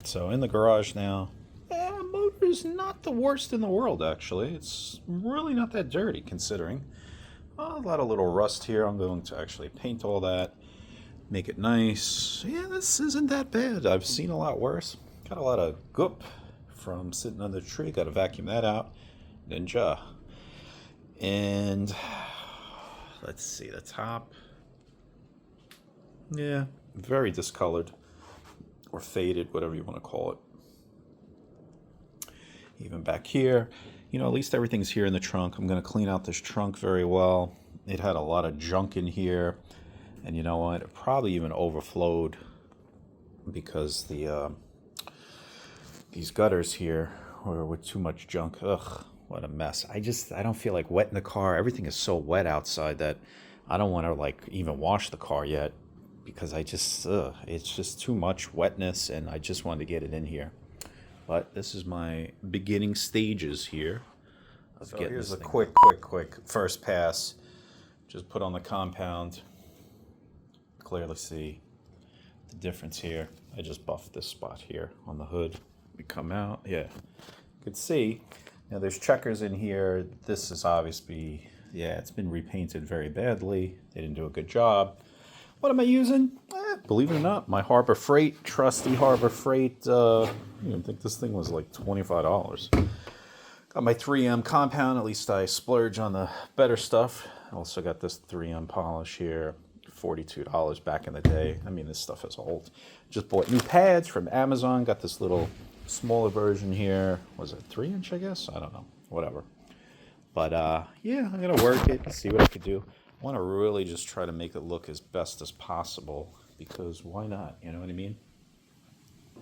So in the garage now. Motor is not the worst in the world, actually. It's really not that dirty, considering. A lot of little rust here. I'm going to actually paint all that, make it nice. Yeah, this isn't that bad. I've seen a lot worse. Got a lot of goop from sitting under the tree. Got to vacuum that out. Ninja. And let's see, the top. Yeah, very discolored or faded, whatever you want to call it. Even back here, you know, at least everything's here in the trunk. I'm going to clean out this trunk very well. It had a lot of junk in here, and you know what? It probably even overflowed because these gutters here were with too much junk. Ugh, what a mess. I don't feel like wetting the car. Everything is so wet outside that I don't want to like even wash the car yet because it's just too much wetness, and I just wanted to get it in here. But this is my beginning stages here of getting this thing. Here's a quick first pass. Just put on the compound. Clearly see the difference here. I just buffed this spot here on the hood. We come out, yeah. You can see, now there's checkers in here. This is obviously, yeah, it's been repainted very badly. They didn't do a good job. What am I using? Believe it or not, my Harbor Freight, trusty Harbor Freight. I think this thing was like $25. Got my 3M compound. At least I splurge on the better stuff. Also got this 3M polish here, $42 back in the day. I mean, this stuff is old. Just bought new pads from Amazon. Got this little smaller version here. Was it 3-inch, I guess? I don't know. Whatever. But yeah, I'm gonna work it, see what I could do. I want to really just try to make it look as best as possible, because why not? You know what I mean?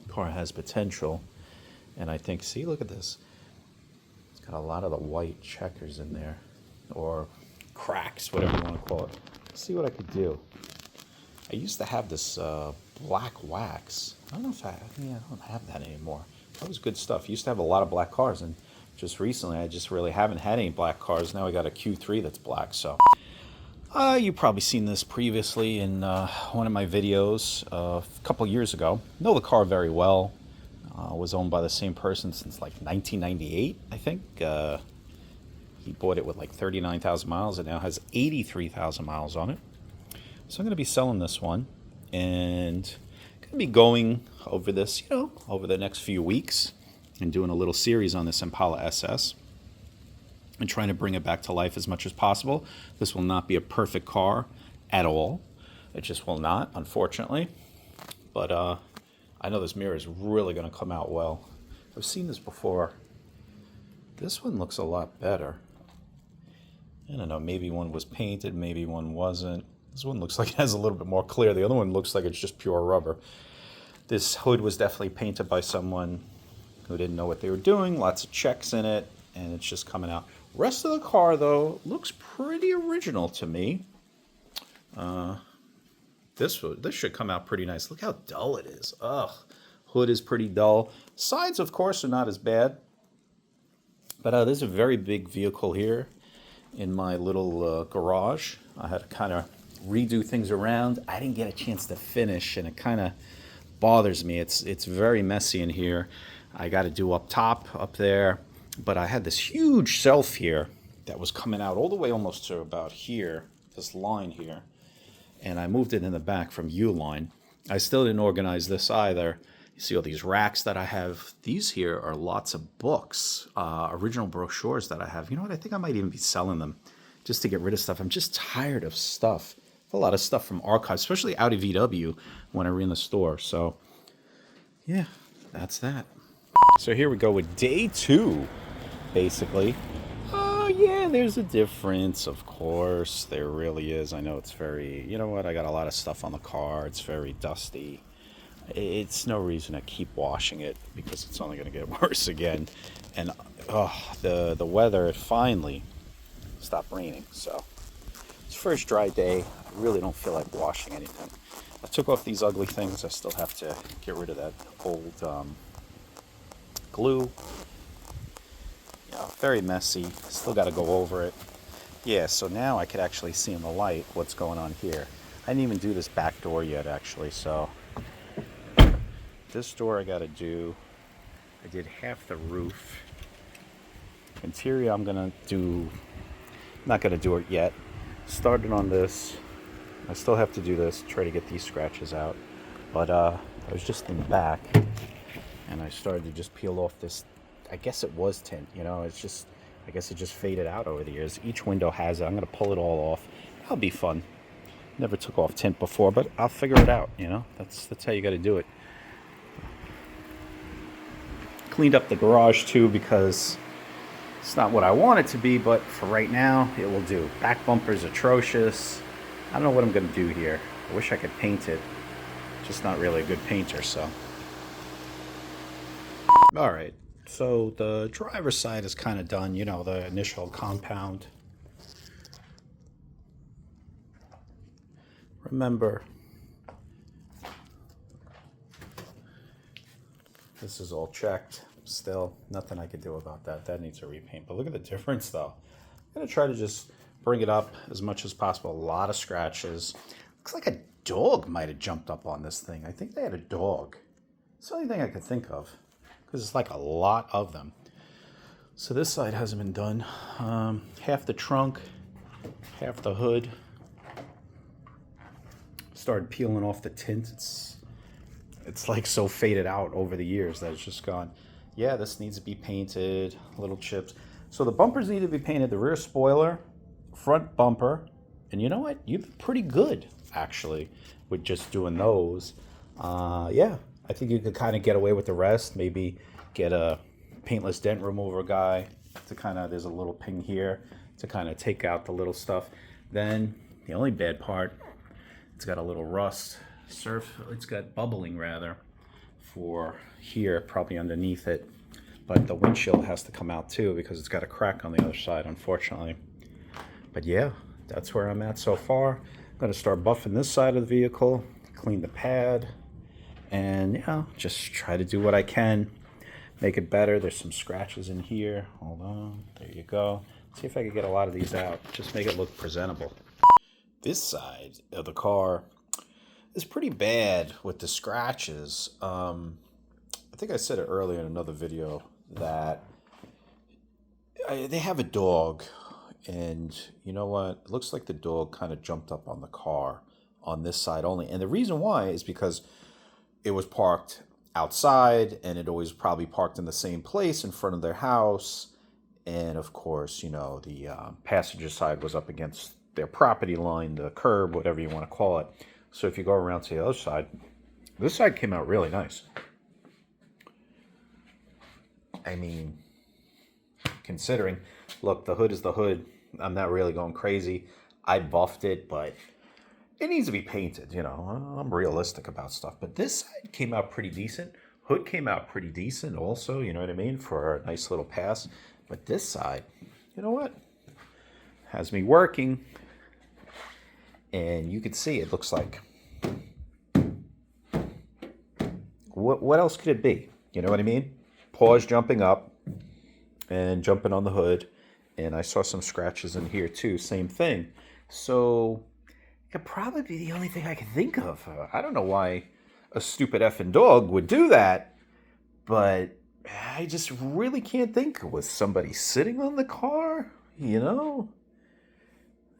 The car has potential, and I think, see, look at this. It's got a lot of the white checkers in there, or cracks, whatever you want to call it. Let's see what I could do. I used to have this black wax. I don't know if I don't have that anymore. That was good stuff. I used to have a lot of black cars, and just recently I just really haven't had any black cars. Now I got a Q3 that's black, so. You've probably seen this previously in one of my videos a couple years ago. Know the car very well. Was owned by the same person since like 1998, I think. He bought it with like 39,000 miles. It now has 83,000 miles on it. So I'm going to be selling this one, and going to be going over this, over the next few weeks, and doing a little series on this Impala SS. And trying to bring it back to life as much as possible. This will not be a perfect car at all. It just will not, unfortunately. But I know this mirror is really going to come out well. I've seen this before. This one looks a lot better. I don't know, maybe one was painted, maybe one wasn't. This one looks like it has a little bit more clear. The other one looks like it's just pure rubber. This hood was definitely painted by someone who didn't know what they were doing. Lots of checks in it, and it's just coming out. Rest of the car, though, looks pretty original to me. This should come out pretty nice. Look how dull it is. Ugh. Hood is pretty dull. Sides, of course, are not as bad. But there's a very big vehicle here in my little garage. I had to kind of redo things around. I didn't get a chance to finish, and it kind of bothers me. It's very messy in here. I got to do up top, up there. But I had this huge shelf here that was coming out all the way almost to about here, this line here. And I moved it in the back from U-line. I still didn't organize this either. You see all these racks that I have. These here are lots of books, original brochures that I have. You know what? I think I might even be selling them just to get rid of stuff. I'm just tired of stuff. A lot of stuff from archives, especially out of VW when I were in the store. So, yeah, that's that. So here we go with day 2. Basically. Oh, yeah, there's a difference, of course. There really is. I know it's very, you know what, I got a lot of stuff on the car. It's very dusty. It's no reason to keep washing it because it's only going to get worse again. And, the weather finally stopped raining. So, it's first dry day. I really don't feel like washing anything. I took off these ugly things. I still have to get rid of that old glue. Very messy. Still got to go over it. Yeah, so now I could actually see in the light what's going on here. I didn't even do this back door yet, actually, so this door I gotta do. I did half the roof. Interior I'm gonna do, not gonna do it yet. Started on this. I still have to do this, try to get these scratches out. But I was just in the back and I started to just peel off this, I guess it was tint, you know, it's just, I guess it just faded out over the years. Each window has it. I'm gonna pull it all off. That'll be fun. Never took off tint before, but I'll figure it out, you know? That's how you gotta do it. Cleaned up the garage too because it's not what I want it to be, but for right now, it will do. Back bumper's atrocious. I don't know what I'm gonna do here. I wish I could paint it. Just not really a good painter, so. All right, so the driver's side is kind of done, you know, the initial compound. Remember, this is all checked. Still, nothing I could do about that. That needs a repaint. But look at the difference, though. I'm going to try to just bring it up as much as possible. A lot of scratches. Looks like a dog might have jumped up on this thing. I think they had a dog. It's the only thing I could think of, because it's like a lot of them. So this side hasn't been done. Half the trunk, half the hood. Started peeling off the tint. It's like so faded out over the years that it's just gone. Yeah, this needs to be painted, little chips. So the bumpers need to be painted, the rear spoiler, front bumper, and you know what? You've been pretty good, actually, with just doing those. Yeah, I think you could kind of get away with the rest. Maybe get a paintless dent remover guy to kind of, there's a little ping here to kind of take out the little stuff. Then the only bad part, it's got a little rust. It's got bubbling rather for here, probably underneath it. But the windshield has to come out too because it's got a crack on the other side, unfortunately. But yeah, that's where I'm at so far. I'm gonna start buffing this side of the vehicle, clean the pad, and yeah, just try to do what I can, make it better. There's some scratches in here. Hold on, there you go. See if I can get a lot of these out, just make it look presentable. This side of the car is pretty bad with the scratches. I think I said it earlier in another video that they have a dog, and you know what? It looks like the dog kind of jumped up on the car on this side only. And the reason why is because it was parked outside, and it always probably parked in the same place in front of their house. And of course, you know, the passenger side was up against their property line, the curb, whatever you want to call it. So if you go around to the other side, this side came out really nice. I mean, considering, look, the hood is the hood. I'm not really going crazy. I buffed it, but it needs to be painted, you know. I'm realistic about stuff. But this side came out pretty decent. Hood came out pretty decent also, you know what I mean, for a nice little pass. But this side, you know what? Has me working. And you can see it looks like, what else could it be? You know what I mean? Paws jumping up and jumping on the hood. And I saw some scratches in here too, same thing. So it could probably be the only thing I can think of. I don't know why a stupid effing dog would do that, but I just really can't think. Was somebody sitting on the car? You know?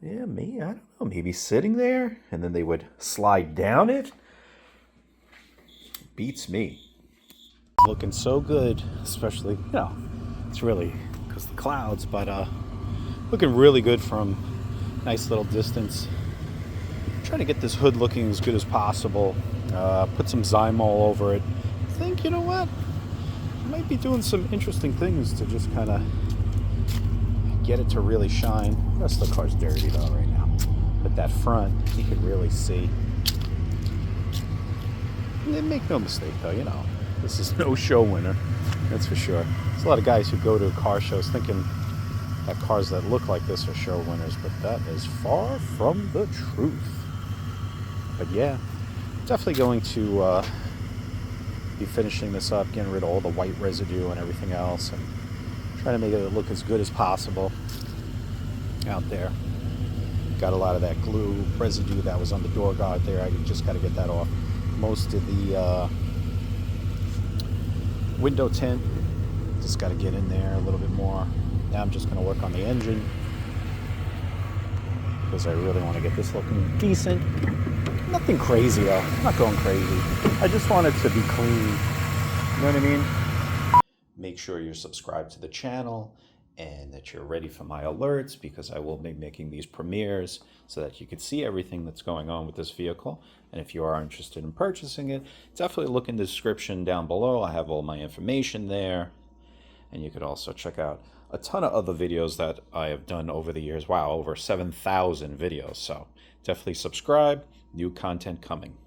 Yeah, me, I don't know, maybe sitting there and then they would slide down it. Beats me. Looking so good, especially, you know, it's really because the clouds, but looking really good from nice little distance. Trying to get this hood looking as good as possible. Put some Zymol over it. I think, you know what? I might be doing some interesting things to just kind of get it to really shine. The rest of the car's dirty though right now. But that front, you can really see. And make no mistake though, you know, this is no show winner. That's for sure. There's a lot of guys who go to car shows thinking that cars that look like this are show winners, but that is far from the truth. But yeah, definitely going to be finishing this up, getting rid of all the white residue and everything else, and trying to make it look as good as possible out there. Got a lot of that glue residue that was on the door guard there. I just got to get that off. Most of the Window tint, just got to get in there a little bit more. Now I'm just going to work on the engine because I really want to get this looking decent. Nothing crazy though, I'm not going crazy. I just want it to be clean, you know what I mean? Make sure you're subscribed to the channel and that you're ready for my alerts, because I will be making these premieres so that you can see everything that's going on with this vehicle. And if you are interested in purchasing it, definitely look in the description down below. I have all my information there. And you could also check out a ton of other videos that I have done over the years. Wow, over 7,000 videos. So definitely subscribe. New content coming.